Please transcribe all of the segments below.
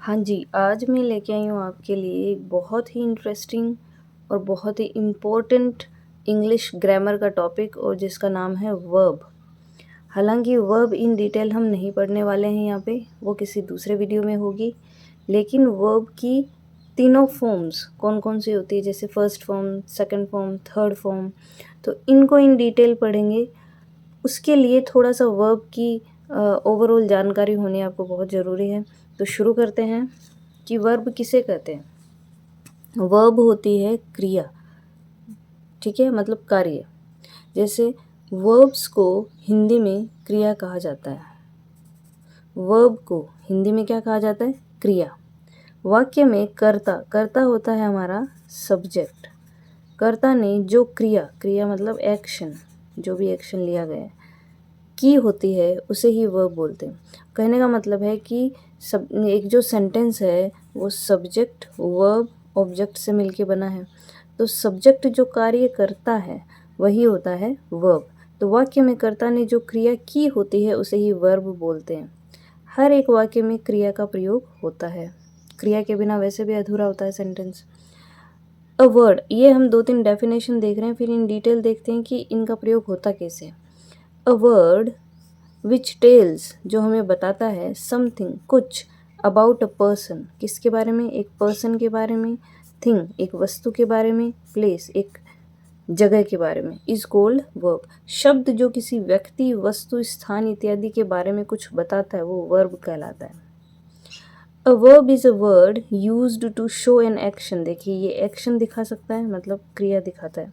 हाँ जी, आज मैं लेके आई हूँ आपके लिए एक बहुत ही इंटरेस्टिंग और बहुत ही इम्पोर्टेंट इंग्लिश ग्रामर का टॉपिक और जिसका नाम है वर्ब। हालांकि वर्ब इन डिटेल हम नहीं पढ़ने वाले हैं यहाँ पे, वो किसी दूसरे वीडियो में होगी। लेकिन वर्ब की तीनों फॉर्म्स कौन कौन सी होती है, जैसे first form, second form, third form, तो इनको इन डिटेल पढ़ेंगे। उसके लिए थोड़ा सा वर्ब की ओवरऑल जानकारी होनी आपको बहुत ज़रूरी है। तो शुरू करते हैं कि वर्ब किसे कहते हैं। वर्ब होती है क्रिया, ठीक है, मतलब कार्य। जैसे वर्ब्स को हिंदी में क्रिया कहा जाता है। वर्ब को हिंदी में क्या कहा जाता है? क्रिया। वाक्य में कर्ता, कर्ता होता है हमारा सब्जेक्ट। कर्ता ने जो क्रिया, क्रिया मतलब एक्शन, जो भी एक्शन लिया गया है, की होती है उसे ही वर्ब बोलते हैं। कहने का मतलब है कि सब एक जो सेंटेंस है वो सब्जेक्ट, वर्ब, ऑब्जेक्ट से मिलके बना है। तो सब्जेक्ट जो कार्य करता है वही होता है वर्ब। तो वाक्य में कर्ता ने जो क्रिया की होती है उसे ही वर्ब बोलते हैं। हर एक वाक्य में क्रिया का प्रयोग होता है। क्रिया के बिना वैसे भी अधूरा होता है सेंटेंस। अ वर्ड, ये हम 2-3 डेफिनेशन देख रहे हैं, फिर इन डिटेल देखते हैं कि इनका प्रयोग होता कैसे है। अ वर्ड विच टेल्स, जो हमें बताता है समथिंग, कुछ, अबाउट अ पर्सन, किसके बारे में? एक पर्सन के बारे में। थिंग, एक वस्तु के बारे में। प्लेस, एक जगह के बारे में। Is called verb. शब्द जो किसी व्यक्ति, वस्तु, स्थान इत्यादि के बारे में कुछ बताता है वो वर्ब कहलाता है। A verb is a word used to show an action. देखिए ये एक्शन दिखा सकता है, मतलब क्रिया दिखाता है।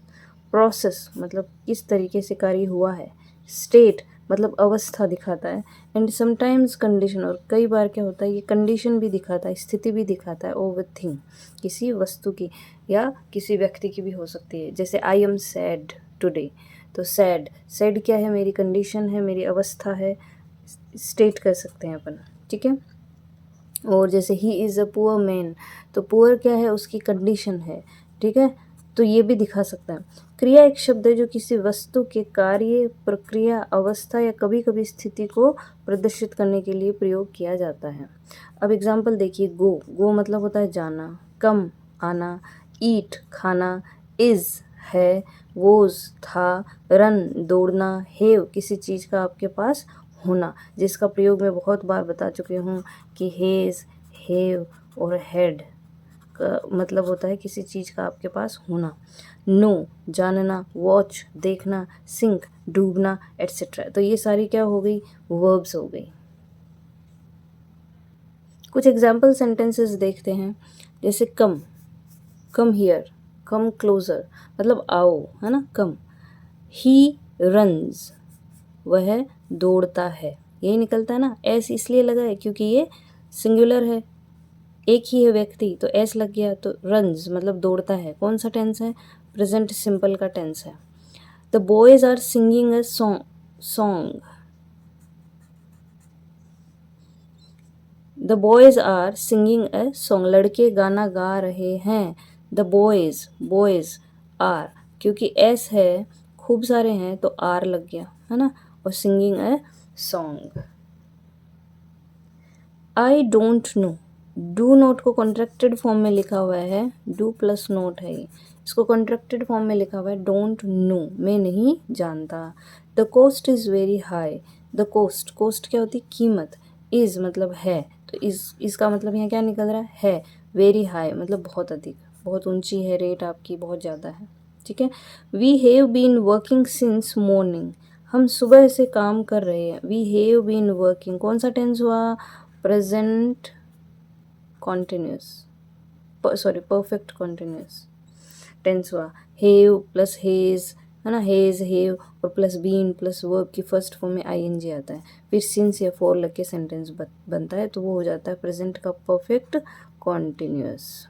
प्रोसेस, मतलब किस तरीके से कार्य हुआ है। स्टेट, मतलब अवस्था दिखाता है। एंड समटाइम्स कंडीशन, और कई बार क्या होता है ये कंडीशन भी दिखाता है, स्थिति भी दिखाता है। ओवर थिंग, किसी वस्तु की या किसी व्यक्ति की भी हो सकती है। जैसे आई एम सैड टुडे, तो सैड, सैड क्या है? मेरी कंडीशन है, मेरी अवस्था है, स्टेट कर सकते हैं अपन, ठीक है। और जैसे he is a poor man, तो पुअर क्या है? उसकी कंडीशन है, ठीक है। तो ये भी दिखा सकता है। क्रिया एक शब्द है जो किसी वस्तु के कार्य, प्रक्रिया, अवस्था या कभी कभी स्थिति को प्रदर्शित करने के लिए प्रयोग किया जाता है। अब एग्जाम्पल देखिए, गो, गो मतलब होता है जाना। कम, आना। ईट, खाना। इज़, है। वोज, था। रन, दौड़ना। हैव, किसी चीज़ का आपके पास होना, जिसका प्रयोग मैं बहुत बार बता चुकी हूँ कि हेज़, हैव और हैड का मतलब होता है किसी चीज़ का आपके पास होना। नो, जानना। वॉच, देखना। सिंक, डूबना, एट्सेट्रा। तो ये सारी क्या हो गई? वर्ब्स हो गई। कुछ एग्जाम्पल सेंटेंसेस देखते हैं। जैसे कम, कम हियर, कम क्लोजर, मतलब आओ, है ना, कम। ही रन्स, वह दौड़ता है। यही निकलता है ना। एस इसलिए लगा है क्योंकि ये सिंगुलर है, एक ही है व्यक्ति, तो एस लग गया। तो रन्स मतलब दौड़ता है। कौन सा टेंस है? प्रेजेंट सिंपल का टेंस है। The boys are singing a song, the boys are singing a song, लड़के गाना गा रहे हैं। द बॉयज, बॉयज आर, क्योंकि एस है, खूब सारे हैं, तो आर लग गया, है ना। और singing a song. I don't know, do not को कॉन्ट्रैक्टेड फॉर्म में लिखा हुआ है, डू प्लस नोट है ये, इसको कॉन्ट्रैक्टेड फॉर्म में लिखा हुआ है। डोंट नो, मैं नहीं जानता। The cost is very high, the cost, cost क्या होती है? कीमत। इज़ मतलब है, तो इसका मतलब यहाँ क्या निकल रहा है? वेरी हाई मतलब बहुत अधिक, बहुत ऊंची है, रेट आपकी बहुत ज़्यादा है, ठीक है। We have been working since morning, हम सुबह से काम कर रहे हैं। वी हैव बीन वर्किंग, कौन सा टेंस हुआ? Present continuous, sorry perfect continuous tense हुआ। हैव प्लस हेज, है ना, हेज, हैव और प्लस बीन प्लस वर्ब की फर्स्ट फॉर्म में आईएनजी आता है, फिर सिंस या फॉर लग के सेंटेंस बनता है, तो वो हो जाता है प्रेजेंट का परफेक्ट कॉन्टिन्यूस।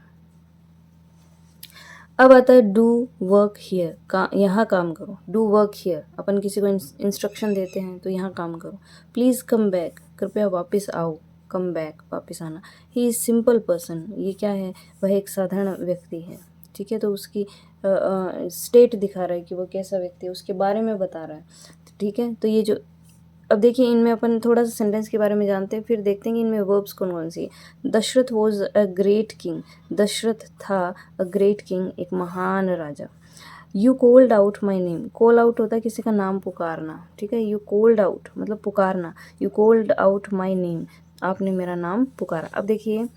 अब आता है डू वर्क हियर, यहाँ काम करो। डू वर्क हियर, अपन किसी को इंस्ट्रक्शन देते हैं तो यहाँ काम करो। प्लीज़ कम बैक, कृपया वापस आओ। कम बैक, वापस आना। ही इज़ सिंपल पर्सन, ये क्या है? वह एक साधारण व्यक्ति है, ठीक है। तो उसकी स्टेट दिखा रहा है कि वो कैसा व्यक्ति है, उसके बारे में बता रहा है, ठीक है। तो ये जो अब देखिए इनमें अपन थोड़ा सा सेंटेंस के बारे में जानते हैं, फिर देखते हैं कि इनमें वर्ब्स कौन कौन सी है। Dashrath was a great king, Dashrath था अ ग्रेट किंग, एक महान राजा। You called out my name, call out होता है किसी का नाम पुकारना, ठीक है। यू कोल्ड आउट मतलब पुकारना, you called out my name, आपने मेरा नाम पुकारा। अब देखिए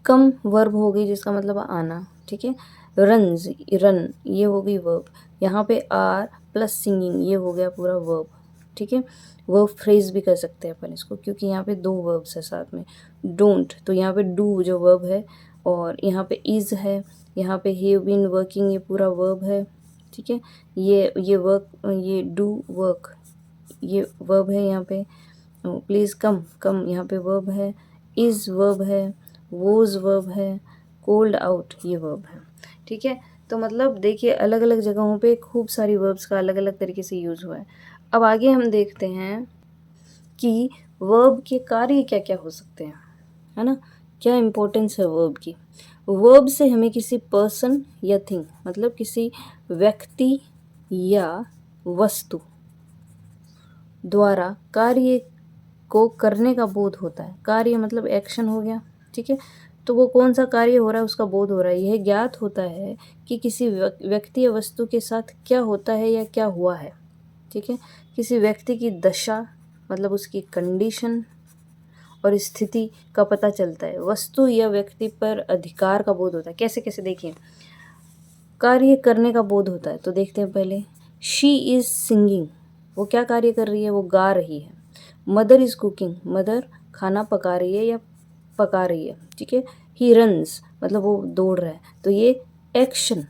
कम वर्ब हो गई जिसका मतलब आना, ठीक है। रन्स, रन ये हो गई वर्ब। यहाँ पे आर प्लस सिंगिंग ये हो गया पूरा वर्ब, ठीक है। वर्ब फ्रेज भी कर सकते हैं अपन इसको, क्योंकि यहाँ पे दो वर्ब्स है साथ में। डोंट तो यहाँ पे डू जो वर्ब है, और यहाँ पे इज़ है, यहाँ पे हैव बीन वर्किंग ये पूरा वर्ब है, ठीक है। ये वर्क, ये डू वर्क ये वर्ब है यहाँ पे। प्लीज़ कम, कम यहाँ पे वर्ब है। इज़ वर्ब है, वोज वर्ब है, कोल्ड आउट ये वर्ब है, ठीक है। तो मतलब देखिए अलग अलग जगहों पे खूब सारी वर्ब्स का अलग अलग तरीके से यूज़ हुआ है। अब आगे हम देखते हैं कि वर्ब के कार्य क्या क्या हो सकते हैं, है ना, क्या इम्पोर्टेंस है वर्ब की। वर्ब से हमें किसी पर्सन या थिंग मतलब किसी व्यक्ति या वस्तु द्वारा कार्य को करने का बोध होता है। कार्य मतलब एक्शन हो गया, ठीक है। तो वो कौन सा कार्य हो रहा है उसका बोध हो रहा है। यह ज्ञात होता है कि किसी व्यक्ति या वस्तु के साथ क्या होता है या क्या हुआ है, ठीक है। किसी व्यक्ति की दशा मतलब उसकी कंडीशन और स्थिति का पता चलता है। वस्तु या व्यक्ति पर अधिकार का बोध होता है। कैसे कैसे देखिए, कार्य करने का बोध होता है तो देखते हैं पहले। शी इज़ सिंगिंग, वो क्या कार्य कर रही है, वो गा रही है। मदर इज़ कुकिंग, मदर खाना पका रही है या पका रही है, ठीक है। ही रन्स मतलब वो दौड़ रहा है, तो ये एक्शन,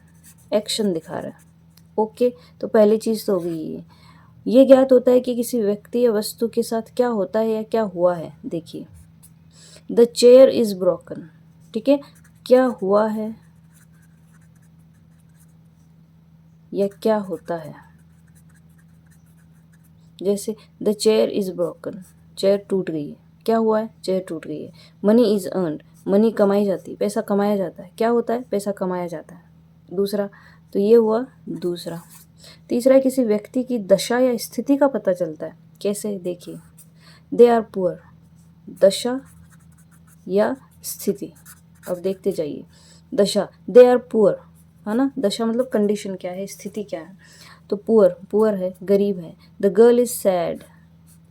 एक्शन दिखा रहा है। ओके, तो पहली चीज़ तो हो गई ये ज्ञात होता है कि किसी व्यक्ति या वस्तु के साथ क्या होता है या क्या हुआ है। देखिए द चेयर इज़ ब्रोकन, ठीक है, क्या हुआ है या क्या होता है। जैसे the chair is broken, chair टूट गई है, क्या हुआ है, चेयर टूट गई है। मनी इज़ अर्नड, मनी कमाई जाती है, पैसा कमाया जाता है, क्या होता है, पैसा कमाया जाता है। दूसरा, तो ये हुआ दूसरा। तीसरा, किसी व्यक्ति की दशा या स्थिति का पता चलता है। कैसे, देखिए दे आर पुअर, दशा या स्थिति। अब देखते जाइए, दशा दे आर पुअर, है ना, दशा मतलब कंडीशन क्या है, स्थिति क्या है। तो पुअर, पुअर है, गरीब है। द गर्ल इज़ सैड,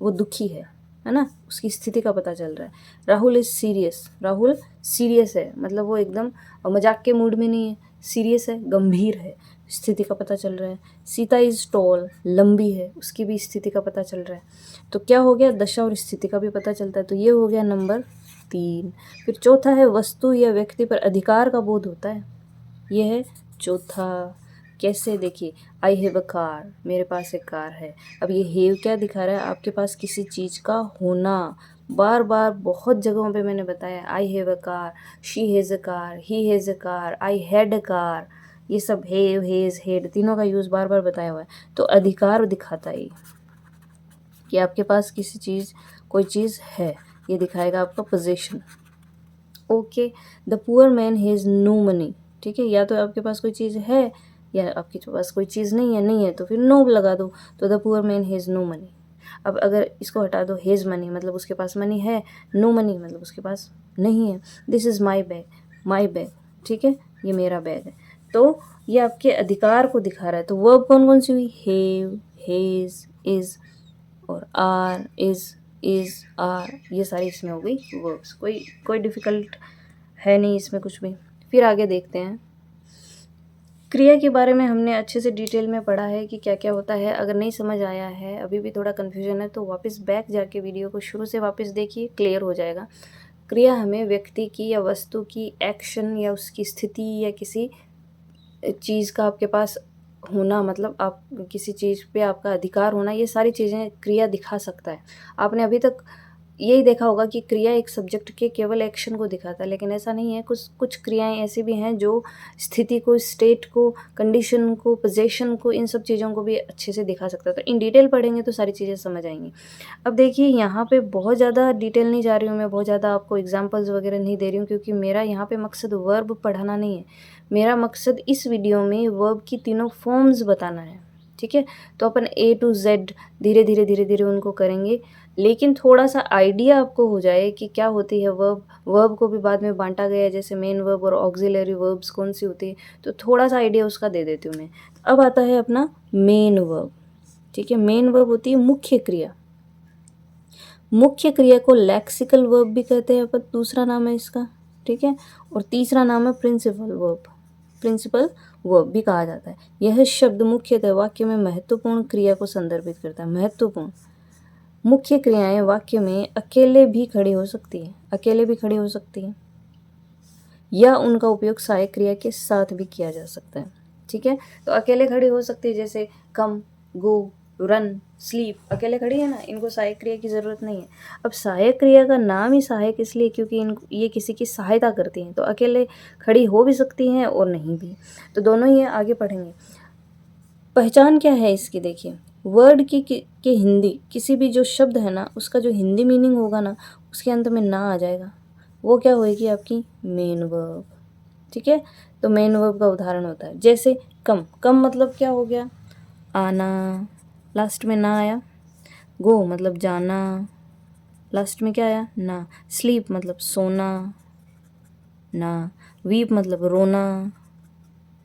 वो दुखी है ना, उसकी स्थिति का पता चल रहा है। Rahul is serious, Rahul serious है मतलब वो एकदम मजाक के मूड में नहीं है, सीरियस है, गंभीर है, स्थिति का पता चल रहा है। सीता इज़ टॉल, लंबी है, उसकी भी स्थिति का पता चल रहा है। तो क्या हो गया, दशा और स्थिति का भी पता चलता है। तो ये हो गया नंबर 3। फिर चौथा है वस्तु या व्यक्ति पर अधिकार का बोध होता है, ये है चौथा। कैसे, देखिए आई हैव अ कार, मेरे पास एक कार है। अब ये हैव क्या दिखा रहा है, आपके पास किसी चीज़ का होना। बार बार बहुत जगहों पे मैंने बताया, I have a car, she has a car, he has a car, I had a car, ये सब हैव, हैज़, हैड तीनों का यूज़ बार बार बताया हुआ है। तो अधिकार दिखाता है कि आपके पास किसी चीज़, कोई चीज़ है, ये दिखाएगा आपका position. Okay, the poor man has no money, ठीक है, या तो आपके पास कोई चीज़ है या आपके पास कोई चीज़ नहीं है तो फिर नो लगा दो। तो the poor man has no money. अब अगर इसको हटा दो, हैज़ मनी मतलब उसके पास मनी है, नो मनी मतलब उसके पास नहीं है। This is my bag, my bag, ठीक है, ये मेरा बैग है। तो ये आपके अधिकार को दिखा रहा है। तो वर्ब कौन कौन सी हुई, हैव, हैज़, इज़ और आर, इज़, आर, ये सारी इसमें हो गई वर्ब्स। कोई डिफ़िकल्ट है नहीं इसमें कुछ भी। फिर आगे देखते हैं, क्रिया के बारे में हमने अच्छे से डिटेल में पढ़ा है कि क्या क्या होता है। अगर नहीं समझ आया है, अभी भी थोड़ा कन्फ्यूजन है, तो वापस बैक जाके वीडियो को शुरू से वापस देखिए, क्लियर हो जाएगा। क्रिया हमें व्यक्ति की या वस्तु की एक्शन या उसकी स्थिति या किसी चीज़ का आपके पास होना, मतलब आप किसी चीज़ पे आपका अधिकार होना, ये सारी चीज़ें क्रिया दिखा सकता है। आपने अभी तक यही देखा होगा कि क्रिया एक सब्जेक्ट के केवल एक्शन को दिखाता है, लेकिन ऐसा नहीं है। कुछ क्रियाएं ऐसी भी हैं जो स्थिति को, स्टेट को, कंडीशन को, पोजीशन को, इन सब चीज़ों को भी अच्छे से दिखा सकता है। तो इन डिटेल पढ़ेंगे तो सारी चीज़ें समझ आएंगी। अब देखिए यहाँ पे बहुत ज़्यादा डिटेल नहीं जा रही हूँ मैं, बहुत ज़्यादा आपको एग्जाम्पल्स वगैरह नहीं दे रही हूँ, क्योंकि मेरा यहाँ पे मकसद वर्ब पढ़ाना नहीं है। मेरा मकसद इस वीडियो में वर्ब की तीनों फॉर्म्स बताना है, ठीक है। तो अपन A to Z धीरे धीरे उनको करेंगे, लेकिन थोड़ा सा आइडिया आपको हो जाए कि क्या होती है वर्ब। वर्ब को भी बाद में बांटा गया है, जैसे मेन वर्ब और ऑक्सिलरी वर्ब्स कौन सी होती है, तो थोड़ा सा आइडिया उसका दे देती हूँ मैं। अब आता है अपना मेन वर्ब, ठीक है। मेन वर्ब होती है मुख्य क्रिया। मुख्य क्रिया को लेक्सिकल वर्ब भी कहते हैं अपन, दूसरा नाम है इसका, ठीक है। और तीसरा नाम है प्रिंसिपल वर्ब। प्रिंसिपल वर्ब भी कहा जाता है। यह शब्द मुख्यतः वाक्य में महत्वपूर्ण क्रिया को संदर्भित करता है। महत्वपूर्ण मुख्य क्रियाएं वाक्य में अकेले भी खड़ी हो सकती है, अकेले भी खड़ी हो सकती है, या उनका उपयोग सहायक क्रिया के साथ भी किया जा सकता है, ठीक है। तो अकेले खड़ी हो सकती है, जैसे कम, गो, रन, स्लीप, अकेले खड़ी है ना, इनको सहायक क्रिया की ज़रूरत नहीं है। अब सहायक क्रिया का नाम ही सहायक इसलिए क्योंकि ये किसी की सहायता करती हैं, तो अकेले खड़ी हो भी सकती हैं और नहीं भी, तो दोनों ही आगे पढ़ेंगे। पहचान क्या है इसकी, देखिए। वर्ड के हिंदी किसी भी जो शब्द है ना, उसका जो हिंदी मीनिंग होगा ना, उसके अंत में ना आ जाएगा, वो क्या होएगी आपकी मेन वर्ब, ठीक है। तो मेन वर्ब का उदाहरण होता है जैसे कम। कम मतलब क्या हो गया, आना, लास्ट में ना आया। गो मतलब जाना, लास्ट में क्या आया, ना। स्लीप मतलब सोना, ना। वीप मतलब रोना,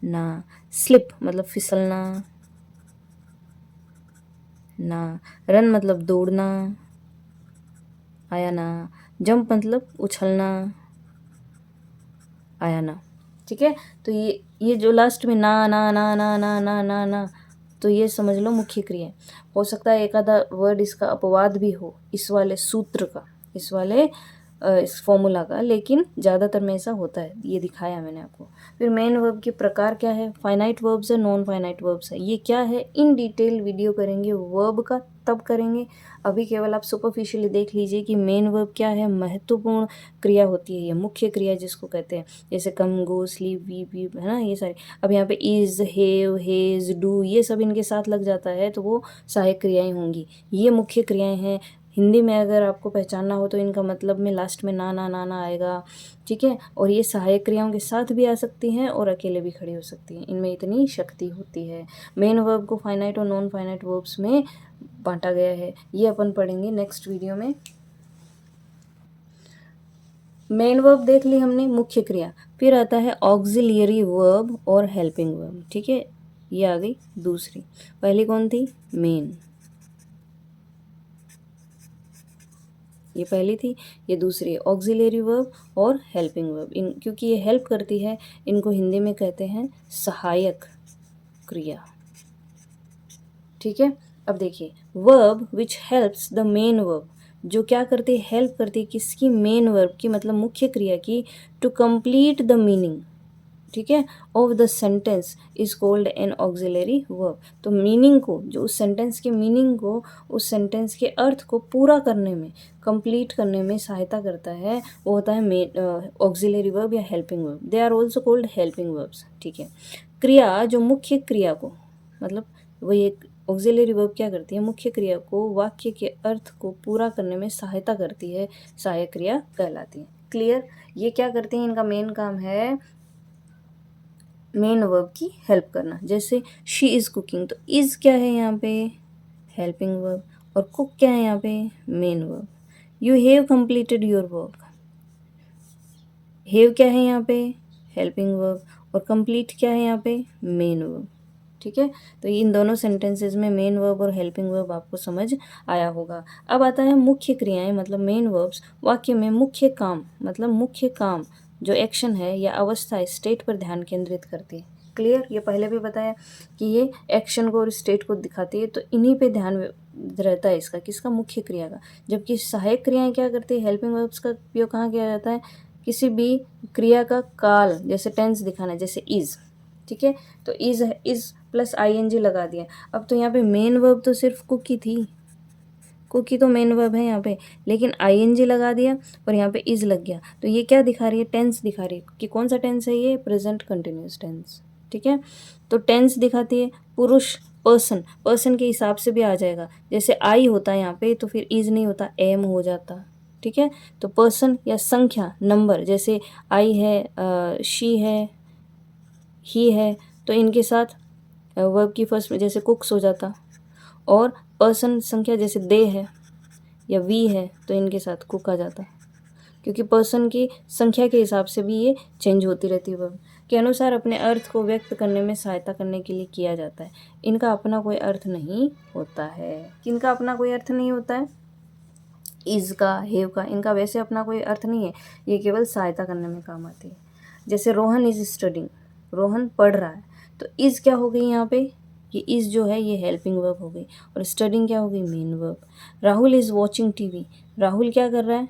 ना। स्लिप मतलब फिसलना, ना। रन मतलब दौड़ना, आया ना। जंप मतलब उछलना, आया ना, ठीक है। तो ये जो लास्ट में ना ना ना ना ना ना ना ना, तो ये समझ लो मुख्य क्रिया है। हो सकता है एक आधा वर्ड इसका अपवाद भी हो, इस वाले सूत्र का, इस वाले इस फॉर्मूला का, लेकिन ज़्यादातर में ऐसा होता है, ये दिखाया मैंने आपको। फिर मेन वर्ब के प्रकार क्या है, फाइनाइट वर्ब्स है, नॉन फाइनाइट वर्ब्स है। ये क्या है, इन डिटेल वीडियो करेंगे वर्ब का, तब करेंगे। अभी केवल आप सुपरफिशियली देख लीजिए कि मेन वर्ब क्या है, महत्वपूर्ण क्रिया होती है, ये मुख्य क्रिया जिसको कहते हैं, जैसे कम, गो, स्लीप, वीप, है ना, ये सारे। अब यहाँ पे इज़, हैव, हैज़, डू, ये सब इनके साथ लग जाता है तो वो सहायक क्रियाएं होंगी। ये मुख्य क्रियाएं हैं। हिंदी में अगर आपको पहचानना हो तो इनका मतलब में लास्ट में ना ना ना ना आएगा, ठीक है। और ये सहायक क्रियाओं के साथ भी आ सकती हैं और अकेले भी खड़ी हो सकती हैं, इनमें इतनी शक्ति होती है। मेन वर्ब को फाइनाइट और नॉन फाइनाइट वर्ब्स में बांटा गया है, ये अपन पढ़ेंगे नेक्स्ट वीडियो में। मेन वर्ब देख ली हमने, मुख्य क्रिया। फिर आता है ऑक्सिलियरी वर्ब और हेल्पिंग वर्ब, ठीक है। ये आ गई दूसरी, पहली कौन थी, मेन, ये पहली थी, ये दूसरी ऑक्सिलियरी वर्ब और हेल्पिंग वर्ब। इन क्योंकि ये हेल्प करती है, इनको हिंदी में कहते हैं सहायक क्रिया, ठीक है। अब देखिए, verb which helps the main verb, जो क्या करती है, हेल्प करती है किसकी, मेन वर्ब की, मतलब मुख्य क्रिया की, टू कंप्लीट द मीनिंग, ठीक है, of the sentence is called an auxiliary verb. तो मीनिंग को, जो उस सेंटेंस के मीनिंग को, उस सेंटेंस के अर्थ को पूरा करने में, कंप्लीट करने में सहायता करता है, वो होता है मेन ऑक्सिलरी वर्ब या helping verb. They are also called helping verbs, ठीक है। क्रिया जो मुख्य क्रिया को, मतलब वही एक ऑक्सिलरी वर्ब क्या करती है, मुख्य क्रिया को वाक्य के अर्थ को पूरा करने में सहायता करती है, सहायक क्रिया कहलाती है। क्लियर, ये क्या करती हैं, इनका मेन काम है मेन वर्ब की हेल्प करना। जैसे शी इज़ कुकिंग, तो इज़ क्या है यहाँ पे, हेल्पिंग वर्ब, और कुक क्या है यहाँ पे, main verb. You have completed your work, have क्या है यहाँ पे, हेल्पिंग वर्ब, और कंप्लीट क्या है यहाँ पे, मेन वर्ब, ठीक है। तो इन दोनों सेंटेंसेस में मेन वर्ब और हेल्पिंग वर्ब आपको समझ आया होगा। अब आता है मुख्य क्रियाएं, मतलब मेन वर्ब्स वाक्य में मुख्य काम, मतलब मुख्य काम जो एक्शन है या अवस्था है, स्टेट पर ध्यान केंद्रित करती है। क्लियर, ये पहले भी बताया कि ये एक्शन को और स्टेट को दिखाती है, तो इन्हीं पे ध्यान रहता है इसका, किसका, मुख्य क्रिया का। जबकि सहायक क्रियाएं क्या करती है, हेल्पिंग वर्ब्स का उपयोग कहाँ किया जाता है, किसी भी क्रिया का काल, जैसे टेंस दिखाना, जैसे इज़, ठीक है। तो इज़ प्लस आईएनजी लगा दिया। अब तो यहाँ पे मेन वर्ब तो सिर्फ कुकी थी, कुकी तो मेन वर्ब है यहाँ पे, लेकिन आईएनजी लगा दिया और यहाँ पे इज़ लग गया, तो ये क्या दिखा रही है, टेंस दिखा रही है कि कौन सा टेंस है, ये प्रेजेंट कंटिन्यूस टेंस, ठीक है। तो टेंस दिखाती है, पुरुष, पर्सन, पर्सन के हिसाब से भी आ जाएगा, जैसे आई होता है यहाँ पे तो फिर इज़ नहीं होता, एम हो जाता, ठीक है। तो पर्सन या संख्या, नंबर, जैसे आई है, शी है, ही है, तो इनके साथ वर्ब की फर्स्ट में जैसे कुक्स हो जाता, और पर्सन संख्या जैसे दे है या वी है तो इनके साथ कुक आ जाता, क्योंकि पर्सन की संख्या के हिसाब से भी ये चेंज होती रहती है। वर्ब के अनुसार अपने अर्थ को व्यक्त करने में सहायता करने के लिए किया जाता है। इनका अपना कोई अर्थ नहीं होता है। किनका अपना कोई अर्थ नहीं होता है? इज़ का, हैव का, इनका वैसे अपना कोई अर्थ नहीं है, ये केवल सहायता करने में काम आती है। जैसे रोहन इज़ स्टडिंग, रोहन पढ़ रहा है, तो इज़ क्या हो गई यहाँ पे? ये इज़ जो है ये हेल्पिंग वर्ब हो गई, और स्टडिंग क्या हो गई? Main verb. Rahul is watching TV, Rahul क्या कर रहा है?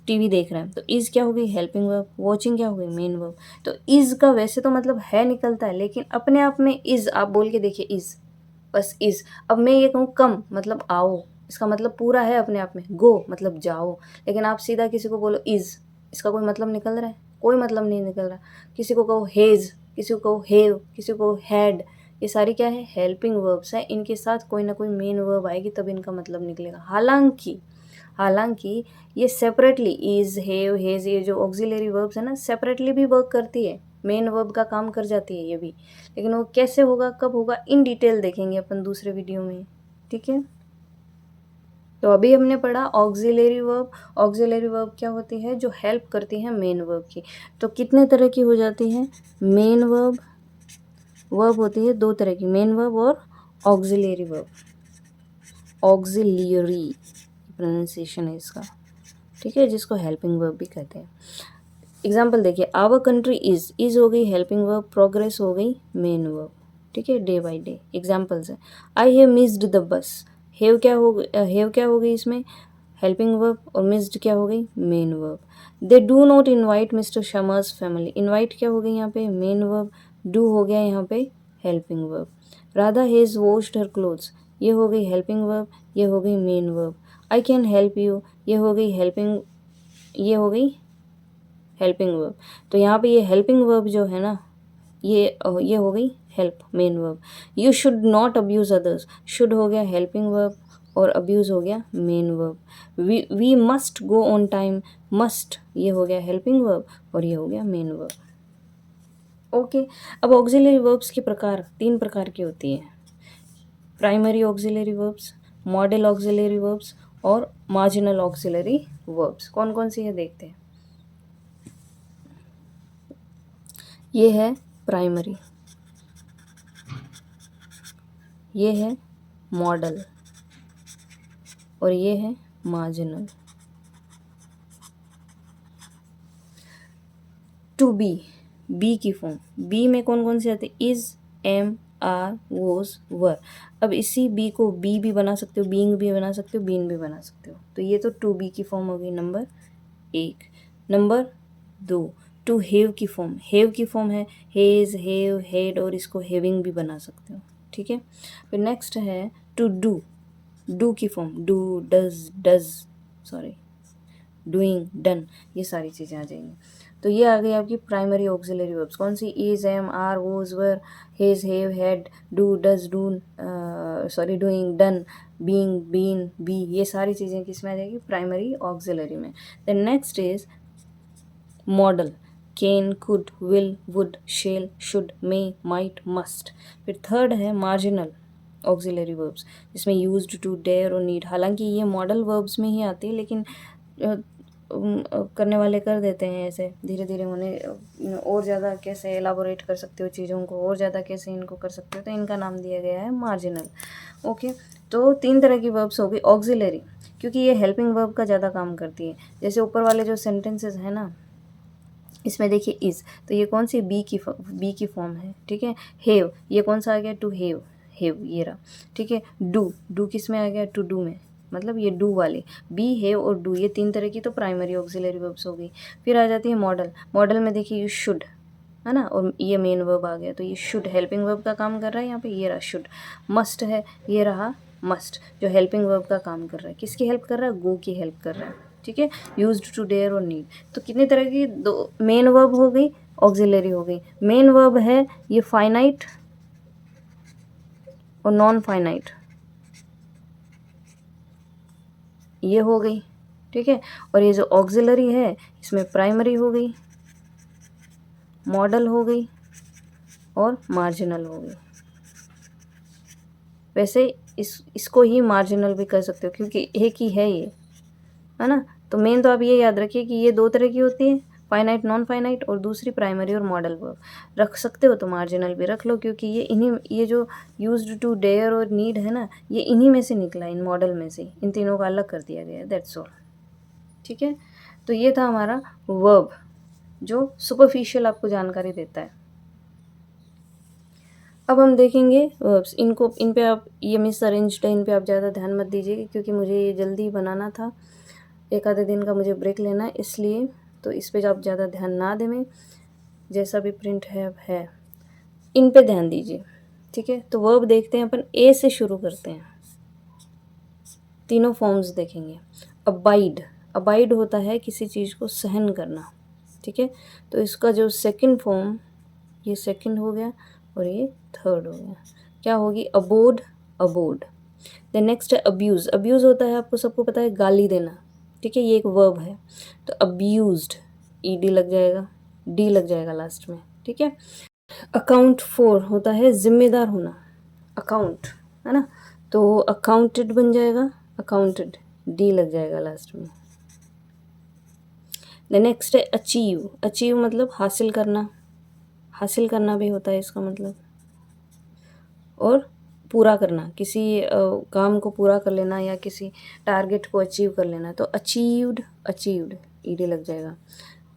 टीवी देख रहा है, तो इज़ क्या हो गई? Helping verb. वॉचिंग क्या हो गई? Main verb. तो इज़ का वैसे तो मतलब है निकलता है, लेकिन अपने आप में इज़, आप बोल के देखिए इज़, बस इज़। अब मैं ये कहूँ कम मतलब आओ, इसका मतलब पूरा है अपने आप में। गो मतलब जाओ, लेकिन आप सीधा किसी को बोलो इज़, इसका कोई मतलब निकल रहा है? कोई मतलब नहीं निकल रहा। किसी को कहो हेज़, किसी को कहो हैव, किसी को हैड, ये सारी क्या है? हेल्पिंग वर्ब्स है। इनके साथ कोई ना कोई मेन वर्ब आएगी तब इनका मतलब निकलेगा। हालांकि ये सेपरेटली इज़, हैव, हैज़, ये जो ऑक्सिलरी वर्ब्स है ना, सेपरेटली भी वर्क करती है, मेन वर्ब का काम कर जाती है ये भी, लेकिन वो कैसे होगा, कब होगा, इन डिटेल देखेंगे अपन दूसरे वीडियो में। ठीक है, तो अभी हमने पढ़ा ऑक्सिलरी वर्ब। ऑक्सिलरी वर्ब क्या होती है? जो हेल्प करती है मेन वर्ब की। तो कितने तरह की हो जाती है? मेन वर्ब, वर्ब होती है दो तरह की, मेन वर्ब और ऑक्सिलरी वर्ब। ऑक्सिलरी प्रोनाउंसिएशन है इसका, ठीक है, जिसको हेल्पिंग वर्ब भी कहते हैं। एग्जाम्पल देखिए, आवर कंट्री इज़ हो गई हेल्पिंग वर्ब, प्रोग्रेस हो गई मेन वर्ब, ठीक है, डे बाय डे। एग्जाम्पल्स है, I have missed the bus, have क्या हो गई इसमें? हेल्पिंग वर्ब, और मिस्ड क्या हो गई? Main verb. They do not invite mister Sharma's family, invite क्या हो गई यहाँ पे? Main verb. डू हो गया यहाँ पे helping verb. Radha has washed her clothes, ये हो गई हेल्पिंग वर्ब, ये हो गई main verb. I can help you, ये हो गई हेल्पिंग, ये हो गई हेल्पिंग वर्ब। तो यहाँ पे ये हेल्पिंग वर्ब जो है ना, ये हो गई help, main verb. You should not abuse others, should हो गया हेल्पिंग वर्ब, और अब्यूज़ हो गया main verb. We must go on time, must ये हो गया हेल्पिंग वर्ब, और ये हो गया मेन वर्ब। ओके, अब ऑक्सिलरी वर्ब्स के प्रकार 3 प्रकार की होती हैं, primary auxiliary verbs, modal auxiliary verbs, और मार्जिनल ऑक्सिलरी वर्ब्स। कौन कौन सी है देखते हैं। ये है प्राइमरी, ये है मॉडल, और ये है मार्जिनल। टू बी की फॉर्म, बी में कौन कौन से आते हैं? इज, एम, आर, वोज, वर। अब इसी बी को बी भी बना सकते हो, बीइंग भी बना सकते हो, बीन भी बना सकते हो। तो ये तो टू बी की फॉर्म हो गई नंबर 1। नंबर 2, टू हैव की फॉर्म, हैव की फॉर्म है हेज, हैव, हैड, और इसको हैविंग भी बना सकते हो, ठीक है। फिर नेक्स्ट है टू डू की form, does, sorry, doing, done, ये सारी चीज़ें आ जाएंगी। तो ये आ गई आपकी प्राइमरी ऑक्सिलरी वर्ब्स। कौन सी? Is, am, are, was, were, has, have, had, do, does, done, sorry, doing, done, being, been, be, ये सारी चीज़ें किस में आ जाएगी? प्राइमरी ऑक्सिलरी में। Then next is modal, can, could, will, would, shall, should, may, might, must. फिर third है मार्जिनल ऑक्सिलरी वर्ब्स, जिसमें यूज्ड, टू, डेयर और नीड। हालांकि ये मॉडल वर्ब्स में ही आती है, लेकिन करने वाले कर देते हैं ऐसे धीरे धीरे। उन्हें और ज़्यादा कैसे एलाबोरेट कर सकते हो चीज़ों को, और ज़्यादा कैसे इनको कर सकते हो, तो इनका नाम दिया गया है मार्जिनल। ओके, तो 3 तरह की वर्ब्स हो गई ऑक्सिलरी, क्योंकि ये हेल्पिंग वर्ब का ज़्यादा काम करती है। जैसे ऊपर वाले जो सेंटेंसेस हैं ना, इसमें देखिए इज़, तो ये कौन सी? बी की फॉर्म है, ठीक है। हैव, ये कौन सा आ गया? टू हैव, ये रहा, ठीक है। डू किस में आ गया? टू डू में, मतलब ये डू वाले, बी, हैव और डू, ये 3 तरह की तो प्राइमरी ऑक्सिलरी वर्ब्स हो गई। फिर आ जाती है मॉडल में देखिए यू शुड, है ना, और ये मेन वर्ब आ गया, तो ये शुड हेल्पिंग वर्ब का काम कर रहा है यहाँ पे, ये रहा शुड। मस्ट है, ये रहा मस्ट, जो हेल्पिंग वर्ब का काम कर रहा है। किसकी हेल्प कर रहा है? गो की हेल्प कर रहा है, ठीक है। यूज्ड, टू, डेयर और नीड। तो कितने तरह की? 2 मेन वर्ब हो गई, ऑक्सिलरी हो गई। मेन वर्ब है ये फाइनाइट और नॉन फाइनाइट, ये हो गई, ठीक है। और ये जो ऑक्सिलरी है इसमें प्राइमरी हो गई, मॉडल हो गई, और मार्जिनल हो गई। वैसे इसको ही मार्जिनल भी कर सकते हो क्योंकि एक ही है ये, है ना। तो मेन तो आप ये याद रखिए कि ये दो तरह की होती है, फाइनाइट नॉन फाइनाइट, और दूसरी प्राइमरी और मॉडल वर्ब। रख सकते हो तो मार्जिनल भी रख लो क्योंकि ये जो यूज्ड टू, डेयर और नीड है ना, ये इन्हीं में से निकला, इन मॉडल में से। इन तीनों का अलग कर दिया गया है, दैट्स ऑल। ठीक है, तो ये था हमारा वर्ब जो सुपरफिशियल आपको जानकारी देता है। अब हम देखेंगे वर्ब्स। इन पे आप, ये मिस अरेंज्ड है, इन पे आप ज़्यादा ध्यान मत दीजिए क्योंकि मुझे ये जल्दी बनाना था, एक आधे दिन का मुझे ब्रेक लेना है इसलिए, तो इस पे आप ज़्यादा ध्यान ना दें, जैसा भी प्रिंट है अब है, इन पे ध्यान दीजिए। ठीक है, तो वर्ब देखते हैं अपन, ए से शुरू करते हैं। तीनों फॉर्म्स देखेंगे। अबाइड, अबाइड होता है किसी चीज़ को सहन करना। ठीक है, तो इसका जो सेकंड फॉर्म, ये सेकंड हो गया और ये थर्ड हो गया, क्या होगी, अबोड, अबोड। देन नेक्स्ट है अब्यूज़। अब्यूज़ होता है, आपको सबको पता है, गाली देना। ठीक है, ये एक वर्ब है, तो अब्यूज्ड, ईडी लग जाएगा, डी लग जाएगा लास्ट में। ठीक है, अकाउंट फॉर होता है जिम्मेदार होना, अकाउंट, है ना, तो अकाउंटेड बन जाएगा, अकाउंटेड, डी लग जाएगा लास्ट में। द नेक्स्ट है अचीव। अचीव मतलब हासिल करना, हासिल करना भी होता है इसका मतलब, और पूरा करना, किसी काम को पूरा कर लेना या किसी टारगेट को अचीव कर लेना, तो अचीव्ड, अचीव्ड, ईडी लग जाएगा।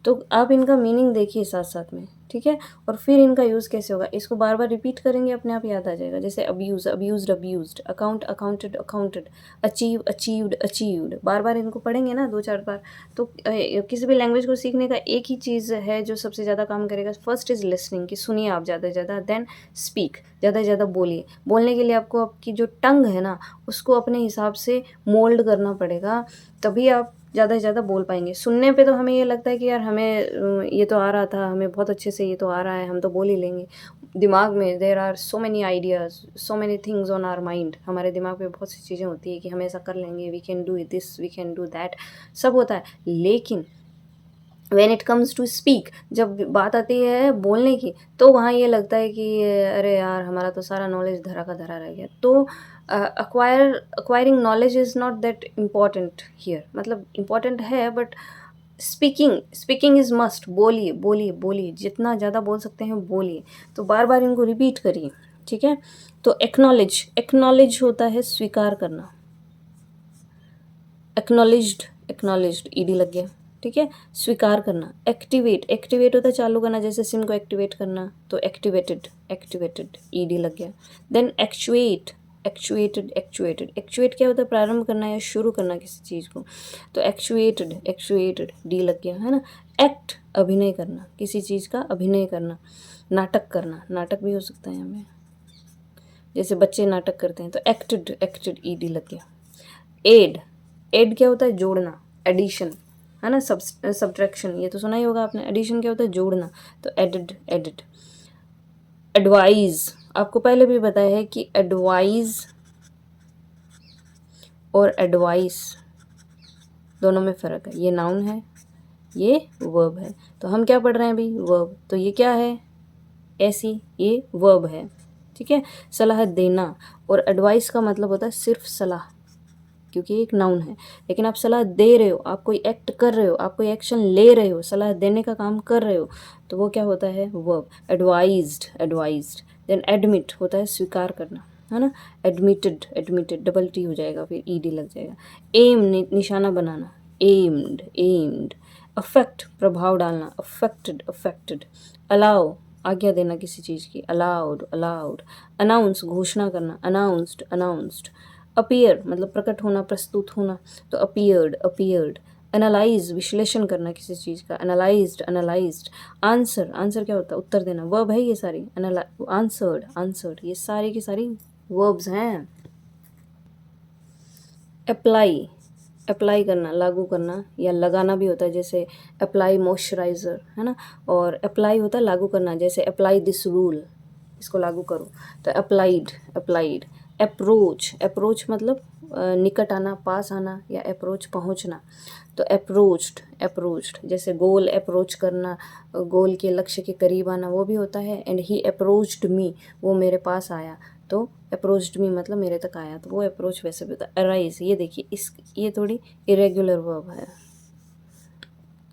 तो आप इनका मीनिंग देखिए साथ साथ में। ठीक है, और फिर इनका यूज़ कैसे होगा, इसको बार बार रिपीट करेंगे, अपने आप याद आ जाएगा। जैसे abuse, abused, abused, account, accounted, accounted, achieve, achieved, achieved. बार बार इनको पढ़ेंगे ना 2-4 बार, तो किसी भी लैंग्वेज को सीखने का एक ही चीज़ है जो सबसे ज़्यादा काम करेगा। फर्स्ट इज़ लिसनिंग, कि सुनिए आप ज़्यादा से ज़्यादा, देन स्पीक, ज़्यादा से ज़्यादा बोलिए। बोलने के लिए आपको आपकी जो टंग है ना, उसको अपने हिसाब से मोल्ड करना पड़ेगा, तभी आप ज़्यादा से ज़्यादा बोल पाएंगे। सुनने पे तो हमें ये लगता है कि यार हमें ये तो आ रहा था, हमें बहुत अच्छे से ये तो आ रहा है, हम तो बोल ही लेंगे। दिमाग में there are so many ideas, so many things on our mind. हमारे दिमाग में बहुत सी चीज़ें होती है कि हम ऐसा कर लेंगे, we can do this, we can do that, सब होता है। लेकिन when it comes to speak, जब बात आती है बोलने की, तो वहाँ ये लगता है कि अरे यार हमारा तो सारा नॉलेज धरा का धरा रह गया। तो acquiring knowledge is not that important here, मतलब इम्पॉर्टेंट है, बट स्पीकिंग इज़ मस्ट। बोलिए बोलिए बोलिए, जितना ज़्यादा बोल सकते हैं बोलिए, तो बार बार इनको रिपीट करिए। ठीक है, तो एक्नॉलेज, एक्नॉलेज होता है स्वीकार करना, एक्नॉलेज्ड, एक्नॉलेज्ड, ईडी लग गया। ठीक है, स्वीकार करना। एक्टिवेट, एक्टिवेट होता है चालू करना, जैसे सिम को एक्टिवेट करना, तो एक्टिवेटेड, एक्टिवेटेड, ईडी लग गया। Then actuate, actuated, actuated, actuate क्या होता है, प्रारंभ करना या शुरू करना किसी चीज़ को, तो एक्चुएटेड, एक्चुएटेड, डी लग गया, है ना। एक्ट, अभिनय करना, किसी चीज़ का अभिनय करना, नाटक करना, नाटक भी हो सकता है हमें, जैसे बच्चे नाटक करते हैं, तो एक्टेड, एक्टेड, ईडी लग गया। एड, एड क्या होता है, जोड़ना, एडिशन, है ना, सब्ट्रैक्शन, ये तो सुना ही होगा आपने। एडिशन क्या होता है, जोड़ना, तो एडिड, एडिड। एडवाइज, आपको पहले भी बताया है कि एडवाइज और एडवाइस दोनों में फ़र्क है। ये नाउन है, ये वर्ब है, तो हम क्या पढ़ रहे हैं अभी, वर्ब। तो ये क्या है, ऐसी, ये वर्ब है। ठीक है, सलाह देना, और एडवाइस का मतलब होता है सिर्फ सलाह, क्योंकि एक नाउन है। लेकिन आप सलाह दे रहे हो, आप कोई एक्ट कर रहे हो, आप कोई एक्शन ले रहे हो, सलाह देने का काम कर रहे हो, तो वो क्या होता है, verb. Advised, advised. Then admit होता है स्वीकार करना, है ना, एडमिटेड, एडमिटेड, डबल टी हो जाएगा, फिर ईडी लग जाएगा। एम, निशाना बनाना, एम्ड, एम्ड। अफेक्ट, प्रभाव डालना, अफेक्टेड, अफेक्टेड। अलाउ, आज्ञा देना किसी चीज़ की, अलाउड, अलाउड। अनाउंस, घोषणा करना, अनाउंस्ड, अनाउंस्ड। अपीयर मतलब प्रकट होना, प्रस्तुत होना, तो अपीयर्ड, अपीयर्ड। एनालाइज, विश्लेषण करना किसी चीज़ का, एनालाइज्ड, एनालाइज्ड। आंसर, आंसर क्या होता है, उत्तर देना, वर्ब है ये सारी। आंसर्ड, आंसर्ड, ये सारी की सारी वर्ब्स हैं। अप्लाई, अप्लाई करना, लागू करना या लगाना भी होता है, जैसे अप्लाई मॉइस्चराइज़र, है ना, और अप्लाई होता है लागू करना, जैसे अप्लाई दिस रूल, इसको लागू करो, तो अप्लाइड, अप्लाइड। अप्रोच, अप्रोच मतलब निकट आना, पास आना, या अप्रोच पहुंचना, तो अप्रोच्ड, अप्रोच्ड। जैसे गोल अप्रोच करना, गोल के लक्ष्य के करीब आना, वो भी होता है। एंड ही अप्रोच्ड मी, वो मेरे पास आया, तो अप्रोच्ड मी मतलब मेरे तक आया, तो वो अप्रोच वैसे भी होता है। अराइज, ये देखिए ये थोड़ी इरेगुलर वर्ब है।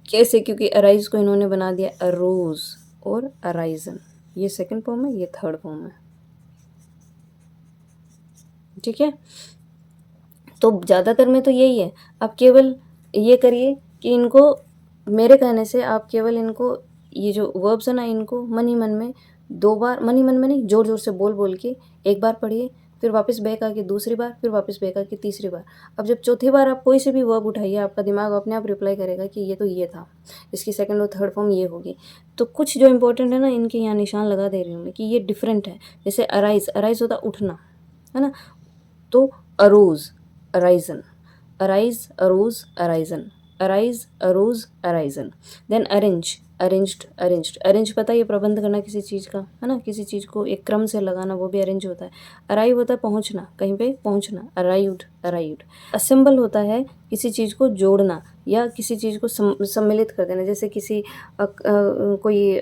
कैसे? क्योंकि अराइज को इन्होंने बना दिया अरोज और अराइजन। ये सेकंड फॉर्म है, ये थर्ड फॉर्म है। ठीक है, तो ज़्यादातर में तो यही है। आप केवल ये करिए कि इनको, मेरे कहने से आप केवल इनको, ये जो वर्ब्स है ना, इनको मन ही मन में 2 बार, मन ही मन में नहीं, ज़ोर ज़ोर से बोल बोल के एक बार पढ़िए, फिर वापस बैक आके दूसरी बार, फिर वापस बैक आके तीसरी बार। अब जब चौथी बार आप कोई से भी वर्ब उठाइए, आपका दिमाग अपने आप रिप्लाई करेगा कि ये तो ये था, इसकी सेकंड और थर्ड फॉर्म ये होगी। तो कुछ जो इंपॉर्टेंट है ना, इनके यहाँ निशान लगा दे रही हूँ मैं कि ये डिफरेंट है। जैसे अराइज, अराइज होता उठना, है ना, तो arose, arisen, arise, arose, arisen, arise, arose, arisen. Then arrange, arranged, arranged. Arrange पता है, ये प्रबंध करना किसी चीज़ का, है ना, किसी चीज़ को एक क्रम से लगाना, वो भी अरेंज होता है। अराइव होता है पहुंचना, कहीं पे पहुंचना, अराइव्ड, अराइव्ड। असेंबल होता है किसी चीज़ को जोड़ना या किसी चीज़ को सम्मिलित कर देना। जैसे किसी कोई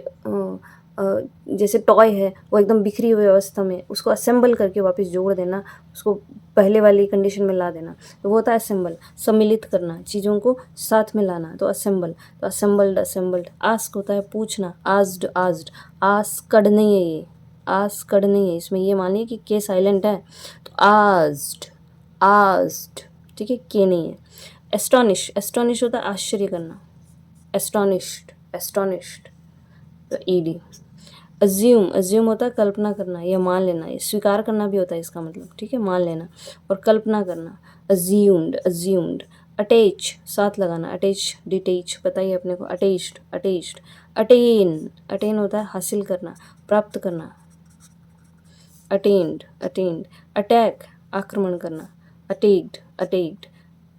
जैसे टॉय है, वो एकदम बिखरी हुई अवस्था में, उसको असेंबल करके वापस जोड़ देना, उसको पहले वाली कंडीशन में ला देना, तो वो होता है असेंबल। सम्मिलित करना, चीज़ों को साथ में लाना, तो असेंबल। तो असेंबल्ड, असेंबल्ड। आस्क होता है पूछना, आस्ड, आस्ड। आस्कड नहीं है ये, आस्कड नहीं है, इसमें ये मानिए कि के साइलेंट है, तो आस्ड, आस्ड। ठीक है, के नहीं है। एस्टोनिश, एस्टोनिश होता है आश्चर्य करना, एस्टोनिश्ड, एस्टोनिश्ड, तो ईडी। अज्यूम, अज्यूम होता है कल्पना करना या मान लेना, ये स्वीकार करना भी होता है इसका मतलब। ठीक है, मान लेना और कल्पना करना, अज्यूम्ड, अज्यूम्ड। अटैच, साथ लगाना, अटैच, डिटैच, पता ही है अपने को, अटैच्ड, अटैच्ड। अटेन, अटेन होता है हासिल करना, प्राप्त करना, अटेन्ड, अटेन्ड। अटैक, आक्रमण करना, अटैक्ड, अटैक्ड।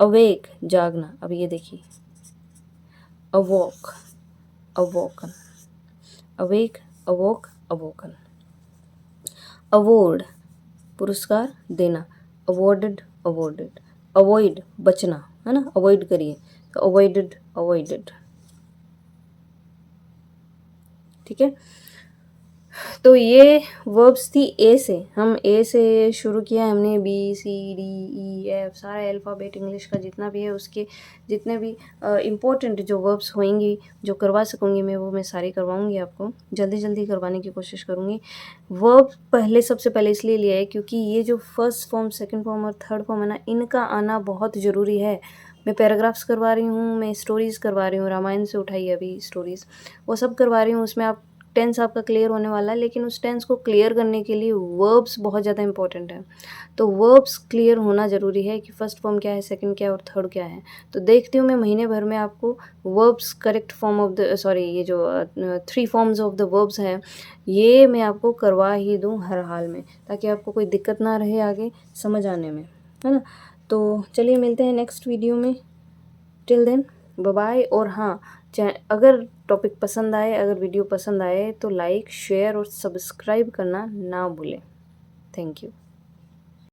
अवेक, जागना। अब ये देखिए, अवॉक, अवॉकन, अवेक, अवोक, अवोकन। अवॉर्ड, पुरस्कार देना, अवॉर्डेड, अवॉर्डेड। अवॉइड, बचना, है ना, अवॉइड करिए, तो अवॉइडेड, अवॉइडेड। ठीक है, तो ये वर्ब्स थी ए से, हम ए से शुरू किया हमने, B C D E F, सारा अल्फ़ाबेट इंग्लिश का जितना भी है, उसके जितने भी इम्पोर्टेंट जो वर्ब्स होंगी, जो करवा सकूँगी मैं, वो मैं सारी करवाऊँगी आपको, जल्दी जल्दी करवाने की कोशिश करूँगी। वर्ब पहले, सबसे पहले इसलिए लिया है क्योंकि ये जो फर्स्ट फॉर्म, सेकंड फॉर्म और थर्ड फॉर्म है ना, इनका आना बहुत ज़रूरी है। मैं पैराग्राफ्स करवा रही हूँ, मैं स्टोरीज़ करवा रही हूँ, रामायण से उठाई अभी स्टोरीज़, वो सब करवा रही हूँ। उसमें आप टेंस आपका क्लियर होने वाला है, लेकिन उस टेंस को क्लियर करने के लिए वर्ब्स बहुत ज़्यादा इंपॉर्टेंट है। तो वर्ब्स क्लियर होना ज़रूरी है कि फर्स्ट फॉर्म क्या है, सेकंड क्या है और थर्ड क्या है। तो देखती हूँ मैं महीने भर में आपको verbs correct form of the, sorry, ये जो 3 फॉर्म्स ऑफ द वर्ब्स हैं, ये मैं आपको करवा ही दूँ हर हाल में, ताकि आपको कोई दिक्कत ना रहे आगे समझ आने में, है ना। तो चलिए मिलते हैं नेक्स्ट वीडियो में, टिल देन बाय बाय। और हाँ, अगर टॉपिक पसंद आए, अगर वीडियो पसंद आए, तो लाइक, शेयर और सब्सक्राइब करना ना भूलें। Thank you.